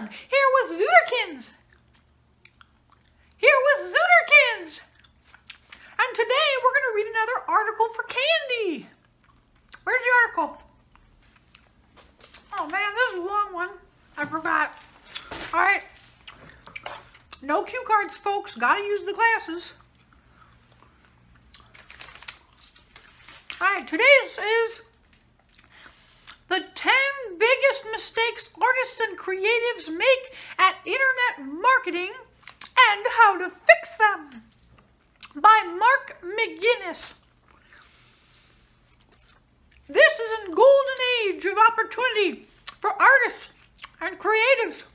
around. Here with Zooterkins. And today we're going to read another article for candy. Where's the article? Oh man, this is a long one. I forgot. All right. No cue cards, folks. Gotta use the glasses. All right, today's is the 10 biggest mistakes artists and creatives make at internet marketing and how to fix them by Mark McGinnis. This is a golden age of opportunity for artists and creatives.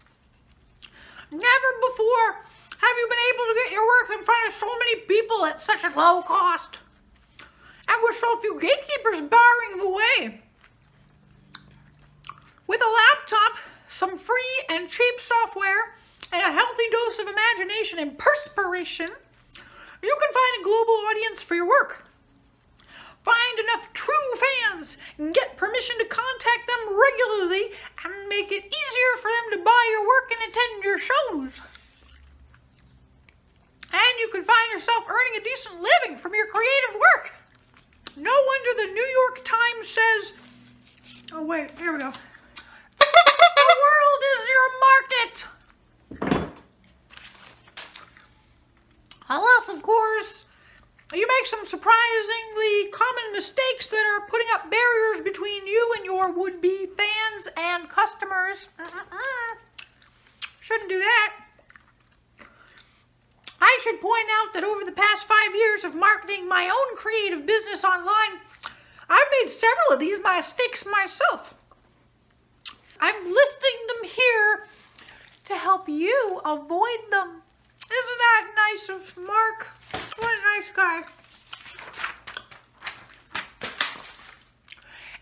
Never before have you been able to get your work in front of so many people at such a low cost, and with so few gatekeepers barring the way. With a laptop, some free and cheap software, and a healthy dose of imagination and perspiration, you can find a global audience for your work. Find enough true fans and get permission to contact them regularly and make it easier for them to buy your work and attend your shows. And you can find yourself earning a decent living from your creative work. No wonder the New York Times says, oh wait, here we go. The world is your market. Unless, of course, you make some surprisingly common mistakes that are putting up barriers between you and your would-be fans and customers. Shouldn't do that. I should point out that over the past 5 years of marketing my own creative business online, I've made several of these mistakes myself. I'm listing them here to help you avoid them. Isn't that nice of Mark? What a nice guy.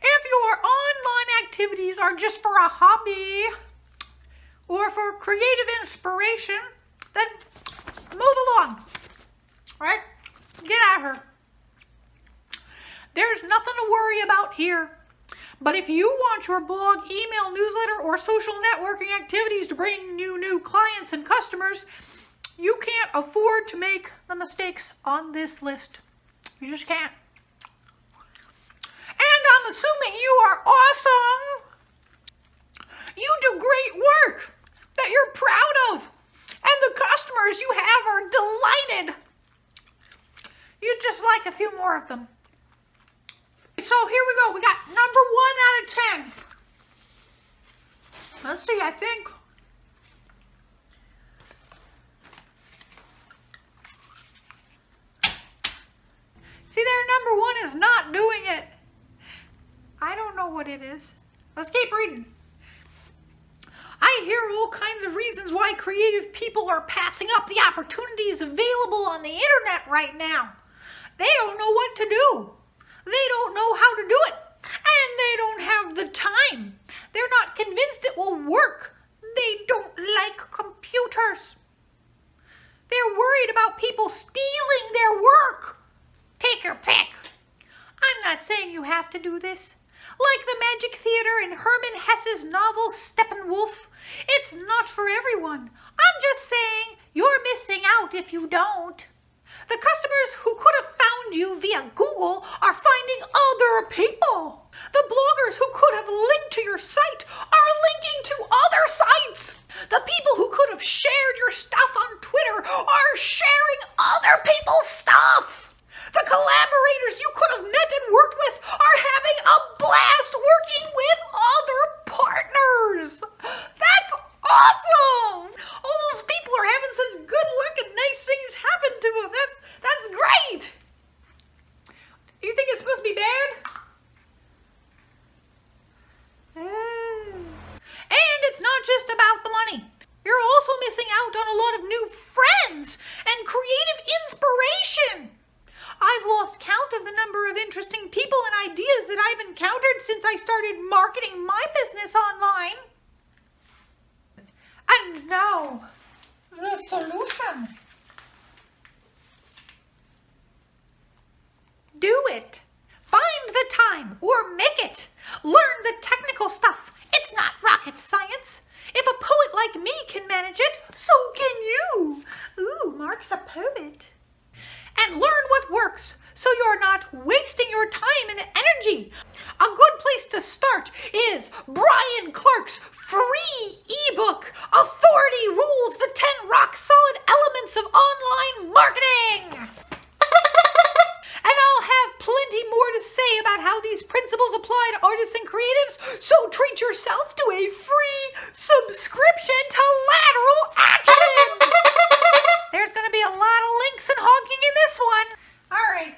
If your online activities are just for a hobby or for creative inspiration, then move along, right? Get at her. There's nothing to worry about here. But if you want your blog, email, newsletter, or social networking activities to bring you new clients and customers, you can't afford to make the mistakes on this list. You just can't. And I'm assuming you are awesome. You do great work that you're proud of. And the customers you have are delighted. You'd just like a few more of them. So here we go. We got number 1 out of 10. Let's see, I think. See there, number 1 is not doing it. I don't know what it is. Let's keep reading. I hear all kinds of reasons why creative people are passing up the opportunities available on the internet right now. They don't know what to do. They don't know how to do it. And they don't have the time. They're not convinced it will work. They don't like computers. They're worried about people stealing their work. Take your pick. I'm not saying you have to do this. Like the Magic Theater in Hermann Hesse's novel Steppenwolf, it's not for everyone. I'm just saying you're missing out if you don't. The customers who could have found you via Google are finding other people. The bloggers who could have linked to your site are linking to other sites. The people who could have shared your stuff on Twitter are sharing other people's stuff. The collaborators you could have met and worked with are having a blast working with other partners. That's awesome. All those people are having such good luck and nice things happen to them. That's great. You think it's supposed to be bad? And it's not just about the money. You're also missing out on a lot of new friends and creative inspiration. I've lost count of the number of interesting people and ideas that I've encountered since I started marketing my business online. And now, the solution. Do it. Find the time or make it. Learn the technical stuff. It's not rocket science. If a poet like Brian Clark's free ebook, Authority Rules, the 10 Rock-Solid Elements of Online Marketing. And I'll have plenty more to say about how these principles apply to artists and creatives, so treat yourself to a free subscription to Lateral Action. There's going to be a lot of links and honking in this one. All right.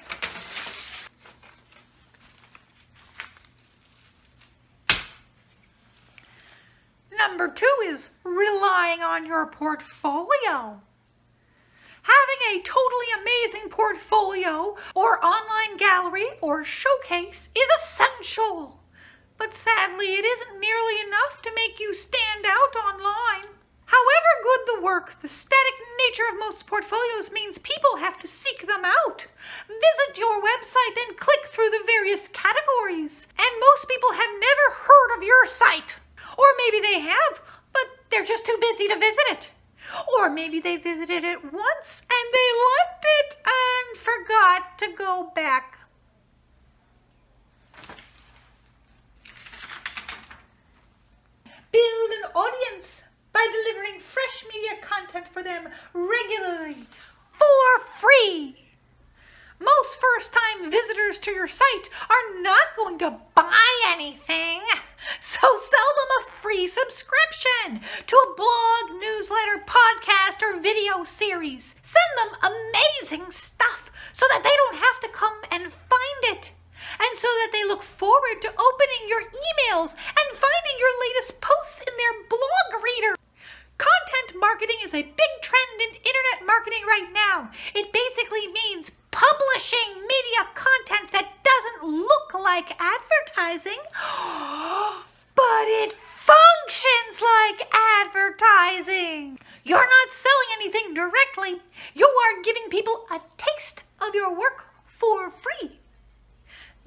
Number 2 is relying on your portfolio. Having a totally amazing portfolio or online gallery or showcase is essential. But sadly, it isn't nearly enough to make you stand out online. However good the work, the static nature of most portfolios means people have to seek them out. Visit your website and click through the various categories. And most people have never heard of your site. Or maybe they have, but they're just too busy to visit it. Or maybe they visited it once and they liked it and forgot to go back. Build an audience by delivering fresh media content for them regularly for free. Most first-time visitors to your site are not going to buy anything, so sell them a free subscription to a blog, newsletter, podcast, or video series. Send them amazing stuff so that they don't have to come and find it, and so that they look forward to opening your emails and finding your latest posts in their blog reader. Content marketing is a big trend in internet marketing right now. It basically means publishing media content that doesn't look like advertising, but it functions like advertising. You're not selling anything directly. You are giving people a taste of your work for free.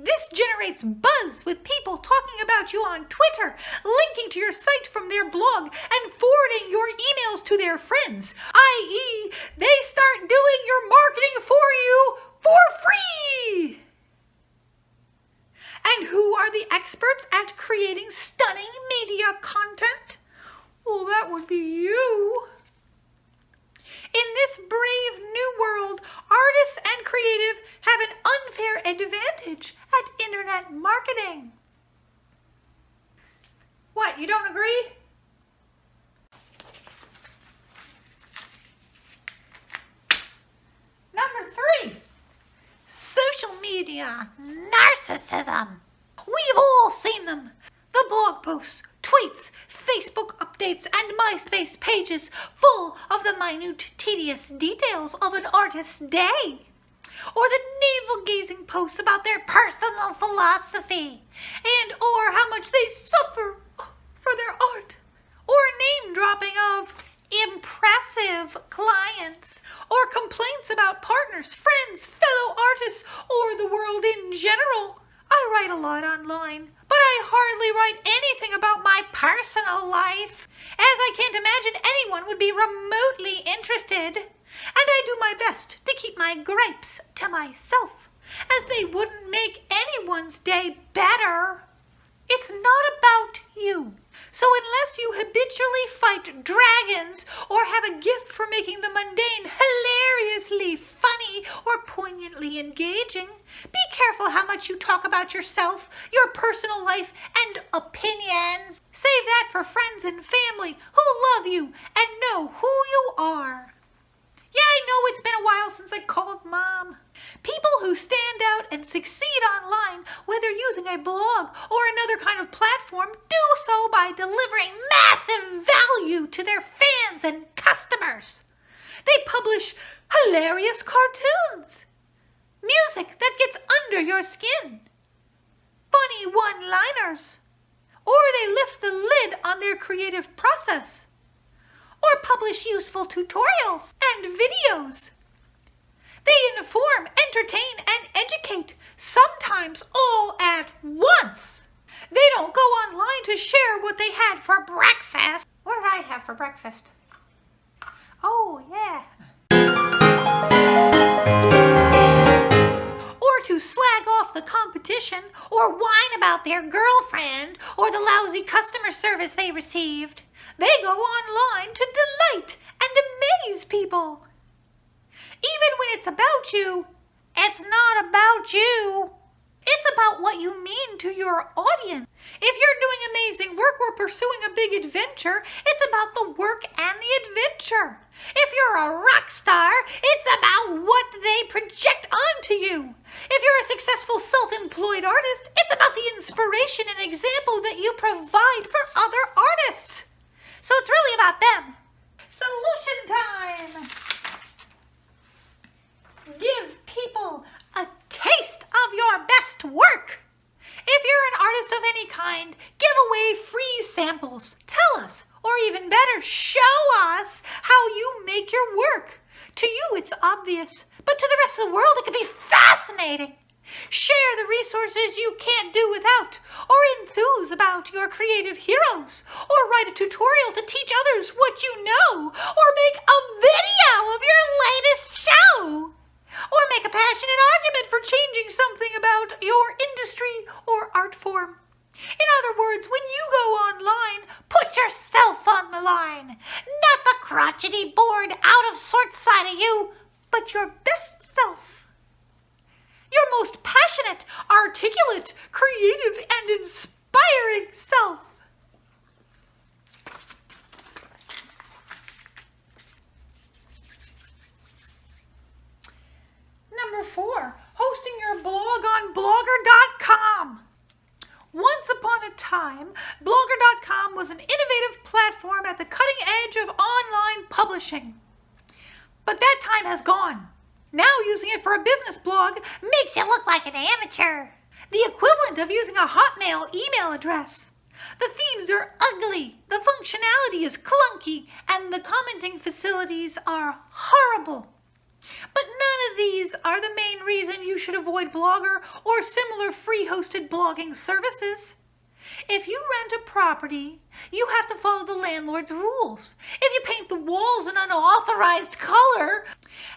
This generates buzz with people talking about you on Twitter, linking to your site from their blog, and forwarding your emails to their friends, i.e., they start doing your marketing for you for free. And who are the experts at creating stunning media content? Well, that would be you. In this brave new world, artists and creative have an unfair advantage at internet marketing. What, you don't agree? Number 3, social media narcissism. We've all seen them. The blog posts, tweets, Facebook updates, and MySpace pages full of the minute, tedious details of an artist's day. Or the navel-gazing posts about their personal philosophy, and or how much they suffer for their art. Or name-dropping of impressive clients, or complaints about partners, friends, fellow artists, or the world in general. I write a lot online, but I hardly write anything about my personal life, as I can't imagine anyone would be remotely interested. And I do my best to keep my gripes to myself, as they wouldn't make anyone's day better. It's not about you. So unless you habitually fight dragons or have a gift for making the mundane hilariously funny or poignantly engaging, be careful how much you talk about yourself, your personal life, and opinions. Save that for friends and family who love you and know who you are. Yeah, I know it's been a while since I called Mom. People who stand out and succeed online, whether using a blog or another kind of platform, do so by delivering massive value to their fans and customers. They publish hilarious cartoons, music that gets under your skin, funny one-liners, or they lift the lid on their creative process, or publish useful tutorials and videos. They inform, entertain, and educate, sometimes all at once. They don't go online to share what they had for breakfast. What did I have for breakfast? Oh, yeah. Or to slag off the competition or whine about their girlfriend or the lousy customer service they received. They go online to delight and amaze people. Even when it's about you, it's not about you. It's about what you mean to your audience. If you're doing amazing work or pursuing a big adventure, it's about the work and the adventure. If you're a rock star, it's about what they project onto you. If you're a successful self-employed artist, it's about the inspiration and example that you provide for other artists. So it's really about them. Solution time! Give people a taste of your best work. If you're an artist of any kind, give away free samples. Tell us, or even better, show us how you make your work. To you, it's obvious, but to the rest of the world, it can be fascinating. Share the resources you can't do without, or enthuse about your creative heroes, or write a tutorial to teach others what you know, or make a video of your latest show. Or make a passionate argument for changing something about your industry or art form. In other words, when you go online, put yourself on the line. Not the crotchety, bored, out of sorts side of you, but your best self. Your most passionate, articulate, creative, and inspiring self. Number 4, hosting your blog on blogger.com. Once upon a time, blogger.com was an innovative platform at the cutting edge of online publishing. But that time has gone. Now using it for a business blog makes you look like an amateur. The equivalent of using a Hotmail email address. The themes are ugly, the functionality is clunky, and the commenting facilities are horrible. But none of these are the main reason you should avoid Blogger or similar free-hosted blogging services. If you rent a property, you have to follow the landlord's rules. If you paint the walls an unauthorized color,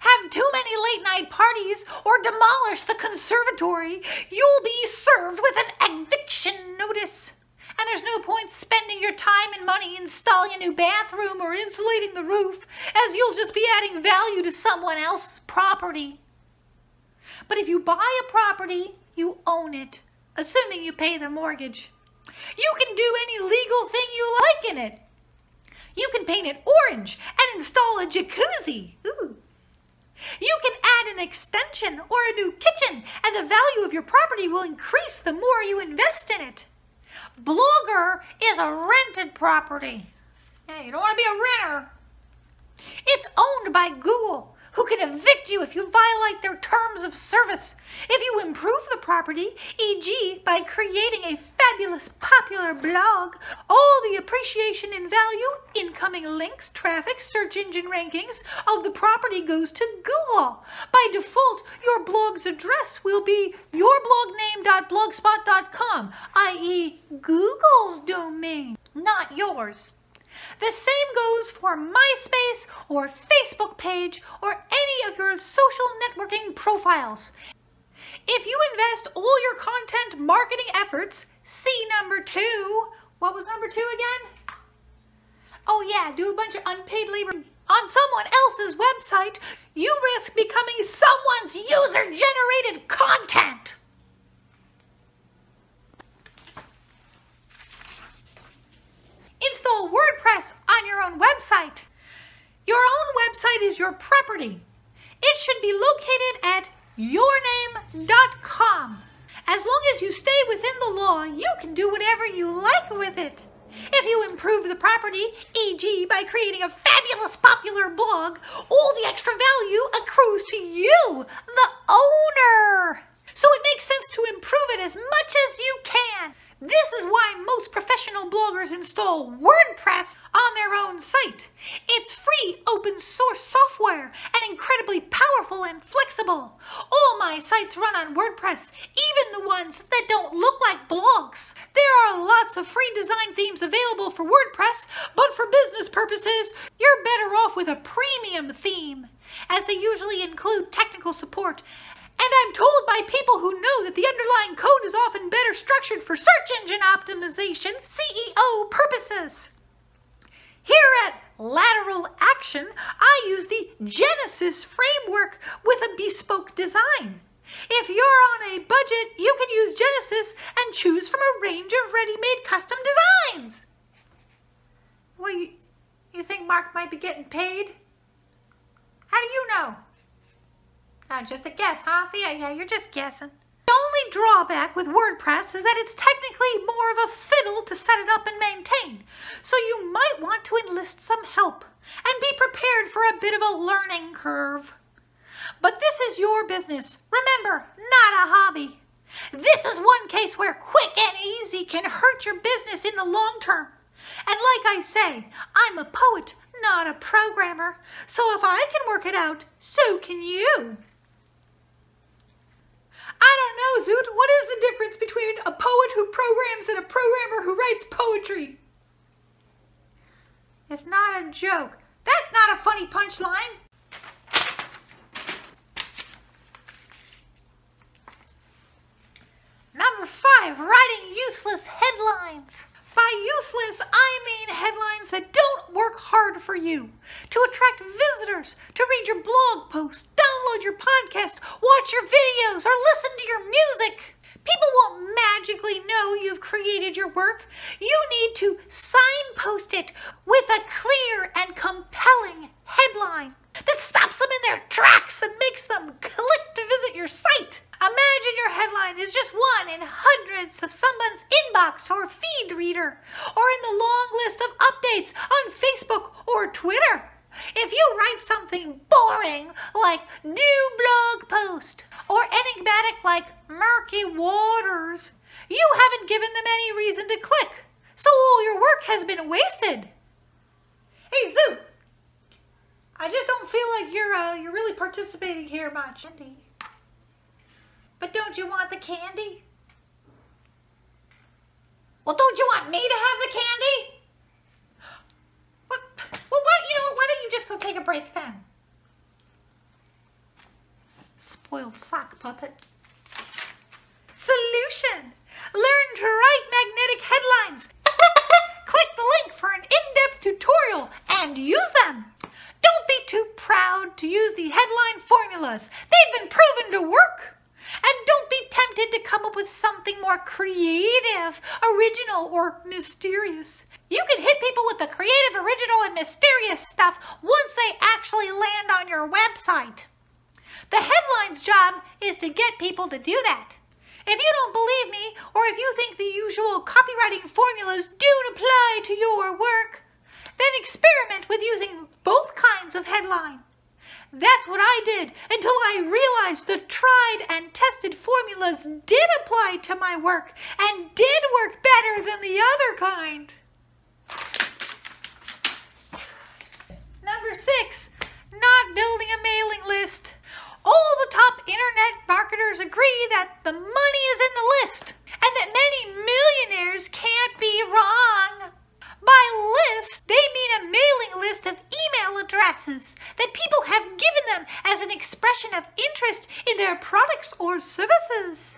have too many late-night parties, or demolish the conservatory, you'll be served with an eviction notice. And there's no point spending your time and money installing a new bathroom or insulating the roof, as you'll just be adding value to someone else's property. But if you buy a property, you own it, assuming you pay the mortgage. You can do any legal thing you like in it. You can paint it orange and install a jacuzzi. Ooh. You can add an extension or a new kitchen, and the value of your property will increase the more you invest in it. Blogger is a rented property. Yeah, you don't want to be a renter. It's owned by Google, who can evict you if you violate their terms of service. If you improve the property, e.g. by creating a fabulous popular blog, all the appreciation in value, incoming links, traffic, search engine rankings of the property goes to Google. By default, your blog's address will be yourblogName.blogspot.com, i.e. Google's domain, not yours. The same goes for MySpace or Facebook page or any of your social networking profiles. If you invest all your content marketing efforts, see number 2. What was number 2 again? Oh yeah, do a bunch of unpaid labor on someone else's website, you risk becoming someone's user-generated content. Install WordPress on your own website. Your own website is your property. It should be located at yourname.com. As long as you stay within the law, you can do whatever you like with it. If you improve the property, e.g. by creating a fabulous popular blog, all the extra value accrues to you, the owner. So it makes sense to improve it as much as you can. This is why most professional bloggers install WordPress on their own site. It's free open source software and incredibly powerful and flexible. All my sites run on WordPress, even the ones that don't look like blogs. There are lots of free design themes available for WordPress, but for business purposes, you're better off with a premium theme, as they usually include technical support And I'm told by people who know that the underlying code is often better structured for search engine optimization, CEO purposes. Here at Lateral Action, I use the Genesis framework with a bespoke design. If you're on a budget, you can use Genesis and choose from a range of ready-made custom designs. Well, you think Mark might be getting paid? How do you know? Just a guess, huh? See, yeah, you're just guessing. The only drawback with WordPress is that it's technically more of a fiddle to set it up and maintain. So you might want to enlist some help and be prepared for a bit of a learning curve. But this is your business. Remember, not a hobby. This is one case where quick and easy can hurt your business in the long term. And like I say, I'm a poet, not a programmer. So if I can work it out, so can you. I don't know, Zoot. What is the difference between a poet who programs and a programmer who writes poetry? It's not a joke. That's not a funny punchline. Number 5, writing useless headlines. By useless, I mean headlines that don't work hard for you. To attract visitors, to read your blog posts, download your podcast, watch your videos, or listen to your music. People won't magically know you've created your work. You need to signpost it with a clear and compelling headline that stops them in their tracks and makes them click to visit your site. Imagine your headline is just one in hundreds of someone's inbox or feed reader, or in the long list of updates on Facebook or Twitter. If you write something boring like new blog post, or enigmatic like murky waters, you haven't given them any reason to click, so all your work has been wasted. Hey, Zoo, I just don't feel like you're really participating here much. But don't you want the candy? Well, don't you want me to have the candy? Well, why don't you just go take a break then? Spoiled sock puppet. Solution. Learn to write magnetic headlines. Click the link for an in-depth tutorial and use them. Don't be too proud to use the headline formulas. They've been proven to work. And don't be tempted to come up with something more creative, original, or mysterious. You can hit people with the creative, original, and mysterious stuff once they actually land on your website. The headline's job is to get people to do that. If you don't believe me, or if you think the usual copywriting formulas don't apply to your work, then experiment with using both kinds of headline. That's what I did until I realized the tried and tested formulas did apply to my work and did work better than the other kind. Number 6, not building a mailing list. All the top internet marketers agree that the money is in the list and that many millionaires can't be wrong. By list, they mean a mailing list of email addresses that people have given them as an expression of interest in their products or services.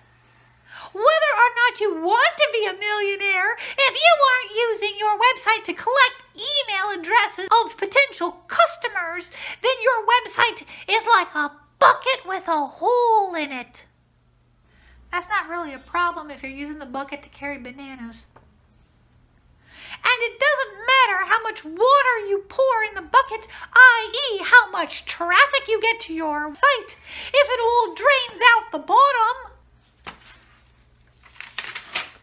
Whether or not you want to be a millionaire, if you aren't using your website to collect email addresses of potential customers, then your website is like a bucket with a hole in it. That's not really a problem if you're using the bucket to carry bananas. And it doesn't matter how much water you pour in the bucket, i.e. how much traffic you get to your site, if it all drains out the bottom.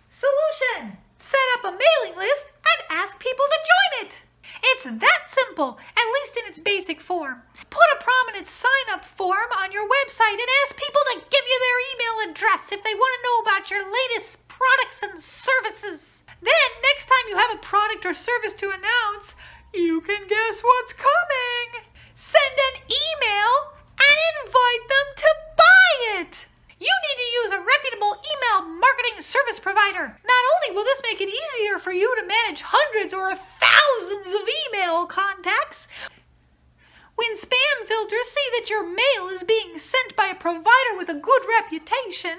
Solution. Set up a mailing list and ask people to join it. It's that simple, at least in its basic form. Put a prominent sign-up form on your website and ask people to give you their email address if they want to know about your latest products and services. Then, next time you have a product or service to announce, you can guess what's coming. Send an email and invite them to buy it. You need to use a reputable email marketing service provider. Not only will this make it easier for you to manage hundreds or thousands of email contacts, When spam filters see that your mail is being sent by a provider with a good reputation,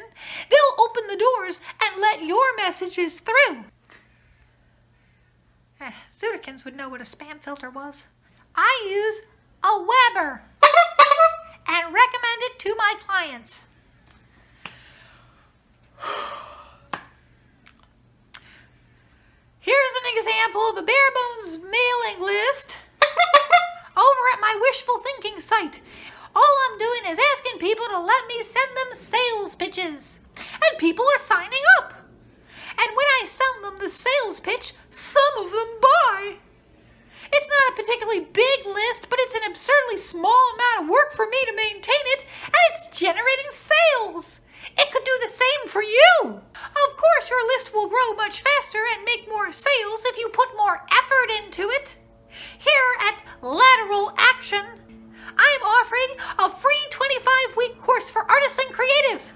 they'll open the doors and let your messages through. Zooterkins would know what a spam filter was. I use a Weber and recommend it to my clients. Here's an example of a bare-bones mailing list over at my wishful thinking site. All I'm doing is asking people to let me send them sales pitches. And people are signing up. And when I send them the sales pitch, some of them buy. It's not a particularly big list, but it's an absurdly small amount of work for me to maintain it, and it's generating sales. It could do the same for you. Of course, your list will grow much faster and make more sales if you put more effort into it. Here at Lateral Action, I'm offering a free 25-week course for artists and creatives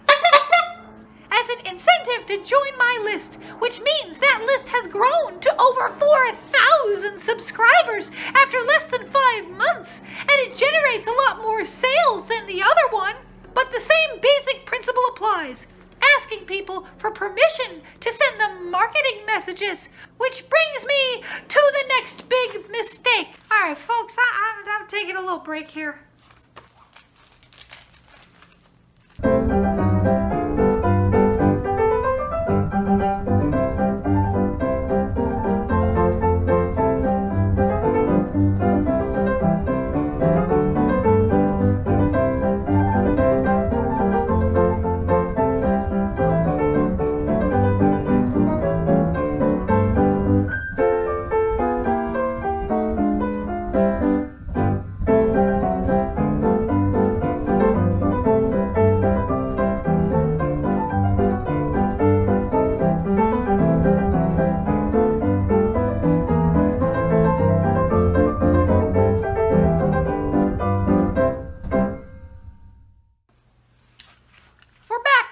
as an incentive to join my list, which means that list has grown to over 4,000 subscribers after less than 5 months, and it generates a lot more sales than the other one. But the same basic principle applies, asking people for permission to send them marketing messages, which brings me to the next big mistake. All right, folks, I'm taking a little break here.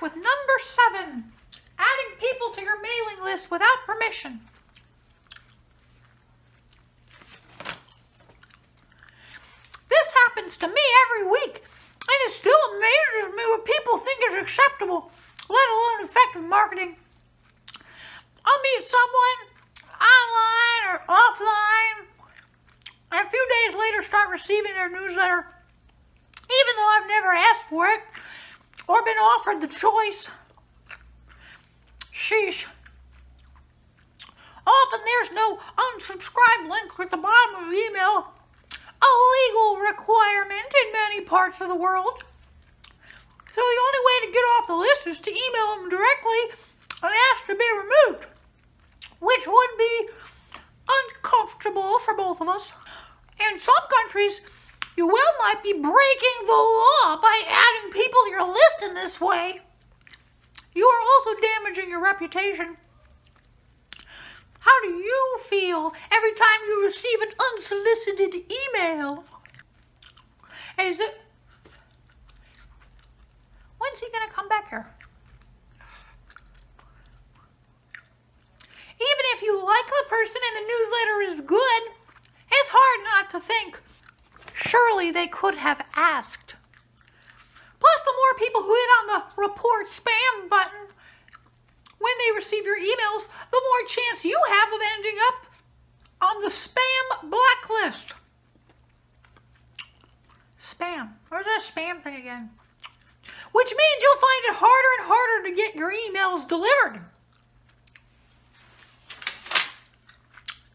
With number 7, adding people to your mailing list without permission. This happens to me every week, and it still amazes me what people think is acceptable, let alone effective marketing. I'll meet someone online or offline, and a few days later start receiving their newsletter, even though I've never asked for it or been offered the choice. Sheesh. Often there's no unsubscribe link at the bottom of the email, a legal requirement in many parts of the world. So the only way to get off the list is to email them directly and ask to be removed, which would be uncomfortable for both of us. In some countries, you might be breaking the law by adding people to your list in this way. You are also damaging your reputation. How do you feel every time you receive an unsolicited email? When's he going to come back here? Even if you like the person and the newsletter is good, it's hard not to think, surely they could have asked. Plus, the more people who hit on the report spam button when they receive your emails, the more chance you have of ending up on the spam blacklist. Spam. Where's that spam thing again? Which means you'll find it harder and harder to get your emails delivered.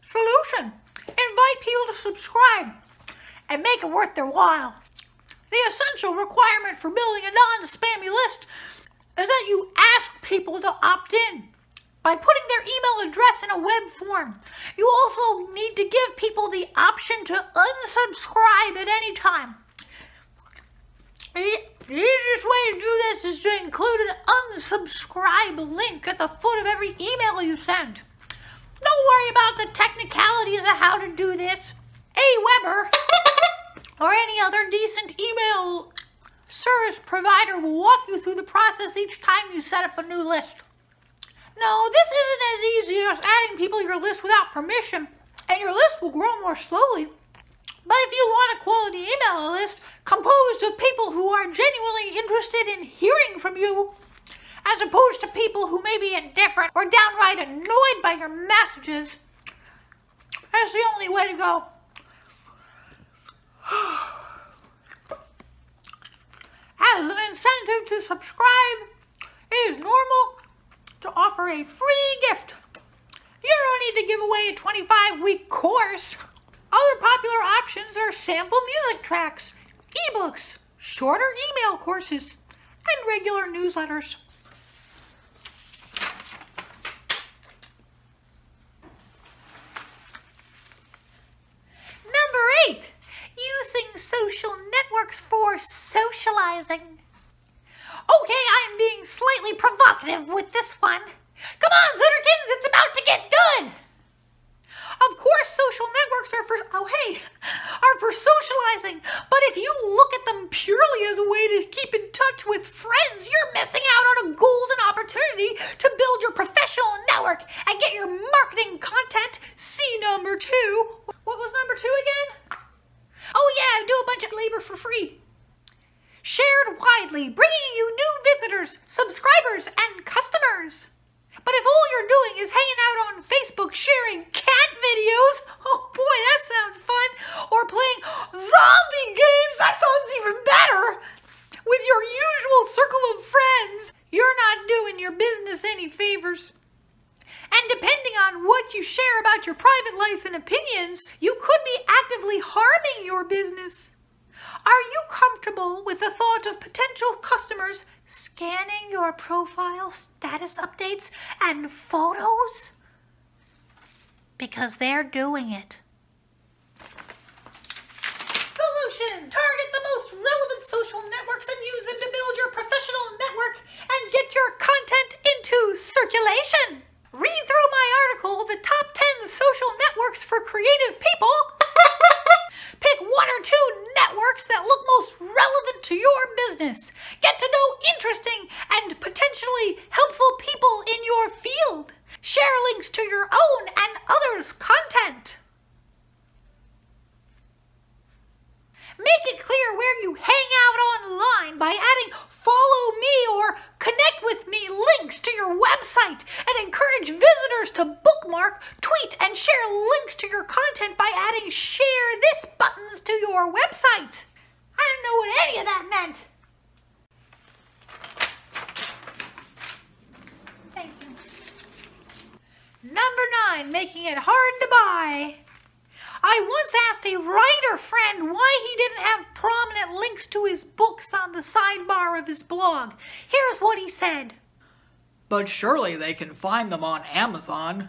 Solution. Invite people to subscribe and make it worth their while. The essential requirement for building a non-spammy list is that you ask people to opt in by putting their email address in a web form. You also need to give people the option to unsubscribe at any time. The easiest way to do this is to include an unsubscribe link at the foot of every email you send. Don't worry about the technicalities of how to do this. Weber or any other decent email service provider will walk you through the process each time you set up a new list. No, this isn't as easy as adding people to your list without permission, and your list will grow more slowly. But if you want a quality email list composed of people who are genuinely interested in hearing from you, as opposed to people who may be indifferent or downright annoyed by your messages, that's the only way to go. As an incentive to subscribe, it is normal to offer a free gift. You don't need to give away a 25-week course. Other popular options are sample music tracks, ebooks, shorter email courses, and regular newsletters. Number 8, using social networks for socializing. Okay, I'm being slightly provocative with this one. Come on, Zooterkins, it's about to get good! Of course, social networks are for socializing, but if you look at them purely as a way to keep in touch with friends, you're missing out on a golden opportunity to build your professional network and get your marketing content. See number 2. What was number 2 again? Oh yeah, do a bunch of labor for free. Shared widely, bringing you new visitors, subscribers, and customers. But if all you're doing is hanging out on Facebook sharing cat videos, oh boy, that sounds fun, or playing zombie games, that sounds even better, with your usual circle of friends, you're not doing your business any favors. And depending on what you share about your private life and opinions, you could be actively harming your business. Are you comfortable with the thought of potential customers scanning your profile status updates and photos? Because they're doing it. Solution! Target the most relevant social networks and use them to build your professional network and get your content into circulation. Read through my article, The Top 10 Social Networks for Creative People. Pick 1 or 2 networks that look most relevant to your business. Get to know interesting and potentially helpful people in your field. Share links to your own and others' content. Make it clear where you hang out online by adding follow me or connect with me links to your website, and encourage visitors to bookmark, tweet, and share links to your content by adding share this buttons to your website. I didn't know what any of that meant. Thank you. Number 9, making it hard to buy. I once asked a writer friend why he didn't have prominent links to his books on the sidebar of his blog. Here's what he said. But surely they can find them on Amazon.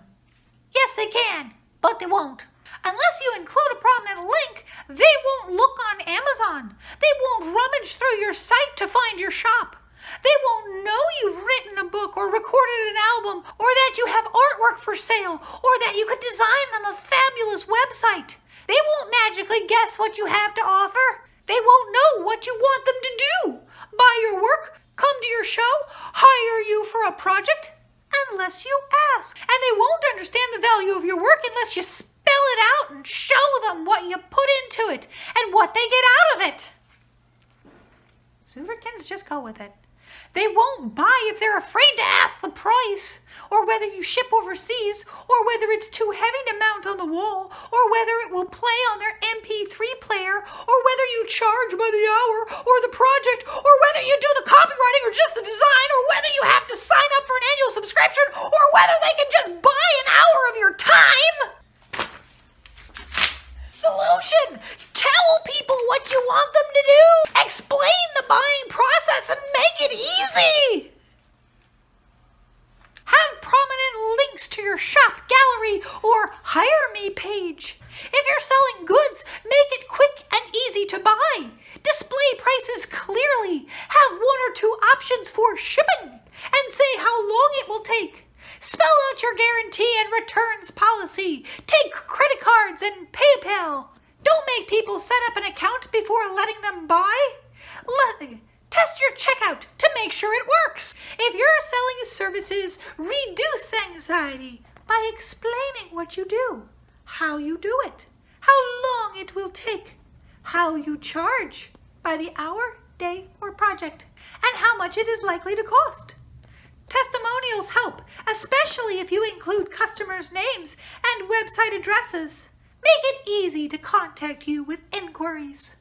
Yes, they can, but they won't. Unless you include a prominent link, they won't look on Amazon. They won't rummage through your site to find your shop. They won't know you've written a book or recorded an album, or that you have artwork for sale, or that you could design them a fabulous website. They won't magically guess what you have to offer. They won't know what you want them to do. Buy your work, come to your show, hire you for a project, unless you ask. And they won't understand the value of your work unless you spell it out and show them what you put into it and what they get out of it. Zooterkins, just go with it. They won't buy if they're afraid to ask the price, or whether you ship overseas, or whether it's too heavy to mount on the wall, or whether it will play on their MP3 player, or whether you charge by the hour, or the project, or whether you do the copywriting or just the design, or whether you have to sign up for an annual subscription, or whether they can just buy an hour of your time. Solution! Tell people what you want them to do. Explain the buying process and make it easy. Have prominent links to your shop, gallery, or hire me page. If you're selling goods, make it quick and easy to buy. Display prices clearly. Have 1 or 2 options for shipping, and say how long it will take. Spell out your guarantee and returns policy. Take credit cards and PayPal. Don't make people set up an account before letting them buy. Test your checkout to make sure it works. If you're selling services, reduce anxiety by explaining what you do, how you do it, how long long it will take, how you charge by the hour, day, or project, and how much it is likely to cost. Testimonials help, especially if you include customers' names and website addresses. Make it easy to contact you with inquiries.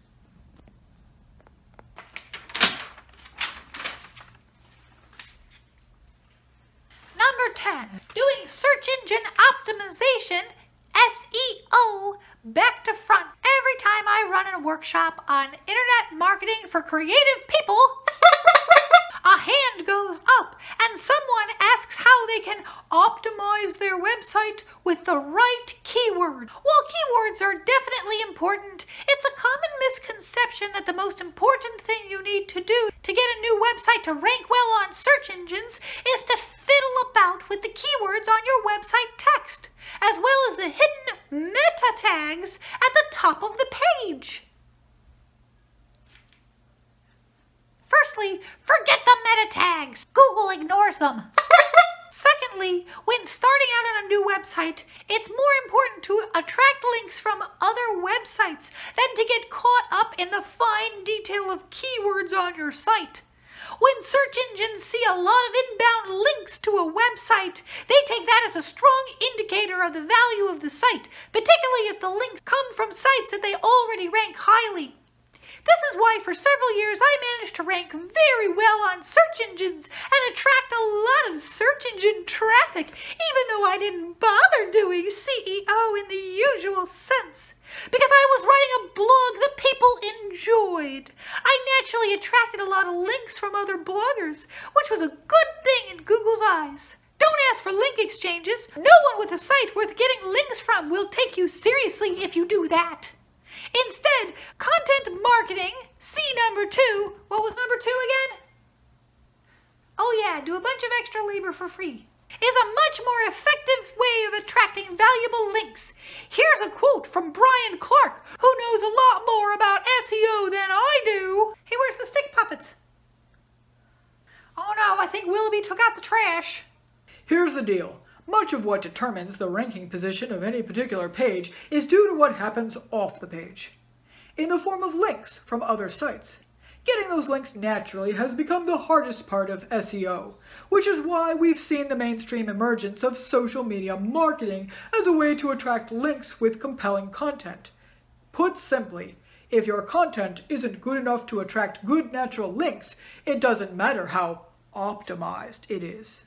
Number 10, doing search engine optimization, SEO, back to front. Every time I run a workshop on internet marketing for creative people, a hand goes up and someone asks how they can optimize their website with the right keyword. While keywords are definitely important, it's a common misconception that the most important thing you need to do to get a new website to rank well on search engines is to fiddle about with the keywords on your website text, as well as the hidden meta tags at the top of the page. Firstly, forget the meta tags. Google ignores them. Secondly, when starting out on a new website, it's more important to attract links from other websites than to get caught up in the fine detail of keywords on your site. When search engines see a lot of inbound links to a website, they take that as a strong indicator of the value of the site, particularly if the links come from sites that they already rank highly. This is why for several years I managed to rank very well on search engines and attract a lot of search engine traffic, even though I didn't bother doing CEO in the usual sense. Because I was writing a blog that people enjoyed. I naturally attracted a lot of links from other bloggers, which was a good thing in Google's eyes. Don't ask for link exchanges. No one with a site worth getting links from will take you seriously if you do that. Instead, content marketing, C number 2, what was number 2 again? Oh yeah, do a bunch of extra labor for free, is a much more effective way of attracting valuable links. Here's a quote from Brian Clark, who knows a lot more about SEO than I do. Hey, where's the stick puppets? Oh no, I think Willoughby took out the trash. Here's the deal. Much of what determines the ranking position of any particular page is due to what happens off the page, in the form of links from other sites. Getting those links naturally has become the hardest part of SEO, which is why we've seen the mainstream emergence of social media marketing as a way to attract links with compelling content. Put simply, if your content isn't good enough to attract good natural links, it doesn't matter how optimized it is.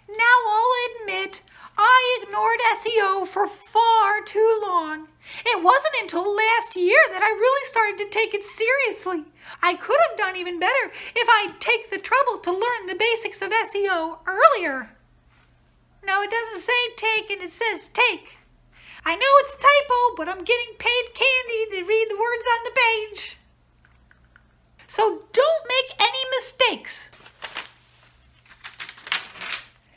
Now I'll admit, I ignored SEO for far too long. It wasn't until last year that I really started to take it seriously. I could have done even better if I'd take the trouble to learn the basics of SEO earlier. No, it doesn't say take and it says take. I know it's a typo, but I'm getting paid candy to read the words on the page. So don't make any mistakes.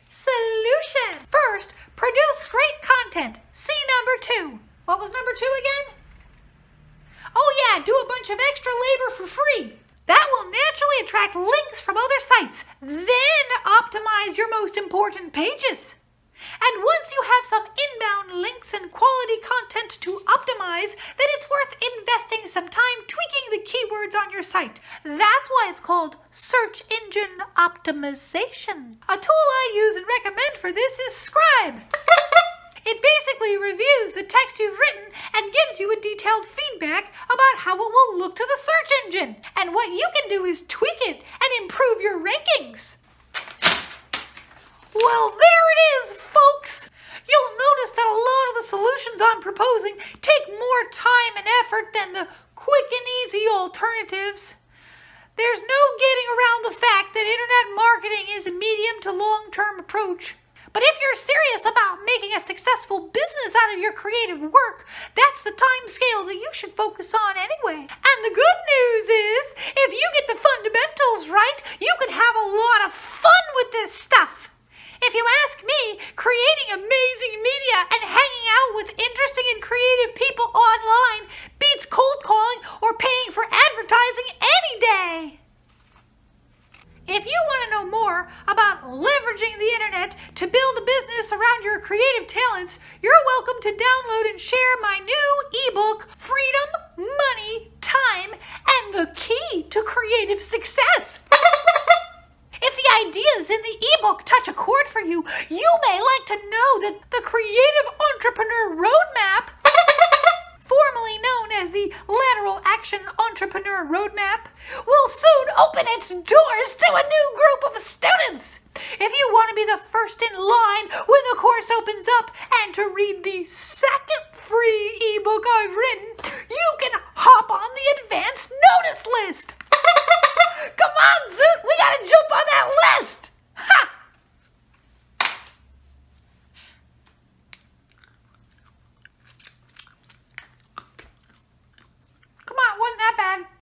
Solution. First, produce great content. C number 2. What was number 2 again? Oh yeah, do a bunch of extra labor for free. That will naturally attract links from other sites. Then optimize your most important pages. And once you have some inbound links and quality content to optimize, then it's worth investing some time tweaking the keywords on your site. That's why it's called search engine optimization. A tool I use and recommend for this is Scribe. It basically reviews the text you've written and gives you a detailed feedback about how it will look to the search engine. And what you can do is tweak it and improve your rankings. Well, there it is, folks. You'll notice that a lot of the solutions I'm proposing take more time and effort than the quick and easy alternatives. There's no getting around the fact that internet marketing is a medium to long-term approach. But if you're serious about making a successful business out of your creative work, that's the time scale that you should focus on anyway. And the good news is, if you get the fundamentals right, you can have a lot of fun with this stuff. If you ask me, creating amazing media and hanging out with interesting and creative people online beats cold calling or paying for advertising any day. If you want to know more about leveraging the internet to build a business around your creative talents, you're welcome to download an can share my new ebook, Freedom, Money, Time, and the Key to Creative Success. If the ideas in the ebook touch a chord for you, you may like to know that the Creative Entrepreneur Roadmap, formerly known as the Lateral Action Entrepreneur Roadmap, will soon open its doors to a new group of students. If you want to be the first in line when the course opens up and to read the second free ebook I've written, you can hop on the advanced notice list. Come on!